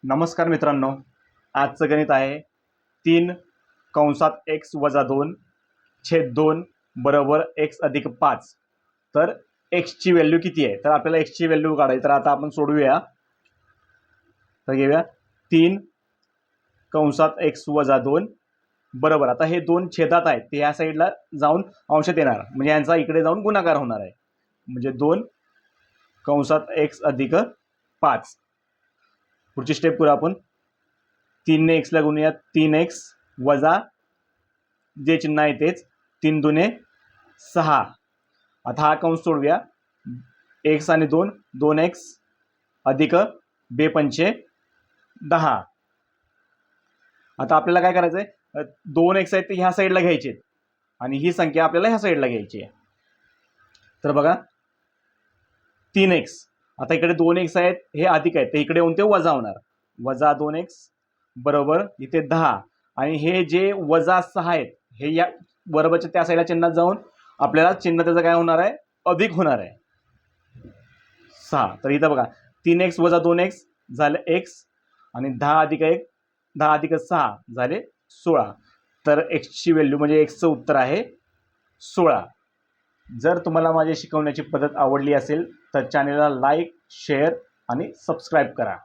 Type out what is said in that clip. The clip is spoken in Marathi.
नमस्कार मित्रांनो, आजचं गणित आहे 3 कंसात x वजा 2 छेद 2 बरोबर x अधिक 5। तर x ची व्हॅल्यू किती आहे? तर आपल्याला x ची व्हॅल्यू काढायची। तर आता आपण सोडवूया। तर घेऊया 3 कंसात x वजा 2 बरोबर, आता हे 2 छेदात आहेत ते ह्या साईडला जाऊन अंशात येणार, म्हणजे यांचा इकडे जाऊन गुणाकार होणार आहे, म्हणजे 2 कंसात x अधिक 5। पुढची स्टेप करू आपण। 3 ने x ला गुणूया, 3x वजा जे चिन्ह आहे तेच 3 दुने 6। आता हा कंस सोडूया, x आणि 2 2x अधिक 2 पंचे 10। आता आपल्याला काय करायचंय, 2x आहेत ते ह्या साईडला घ्यायचे आणि ही संख्या आपल्याला ह्या साईडला घ्यायची आहे। तर बघा 3x, आता इकडे 2x आहेत हे अधिक आहेत, ते इकडे येऊन ते वजा होणार, वजा 2x बरोबर इथे 10 आणि हे जे वजा 6 आहेत हे या बरोबरच्या त्या साईडला चिन्हात जाऊन आपल्याला चिन्ह त्याचं काय होणार आहे, अधिक होणार आहे 6। तर इथं बघा 3x वजा 2x झाले x आणि 10 अधिक 1 10 अधिक 6 झाले 16। तर x ची व्हॅल्यू म्हणजे x चं उत्तर आहे 16। जर तुम्हाला माझी शिकवण्याची पद्धत आवडली असेल तर चॅनलला लाईक, शेअर आणि सबस्क्राईब करा।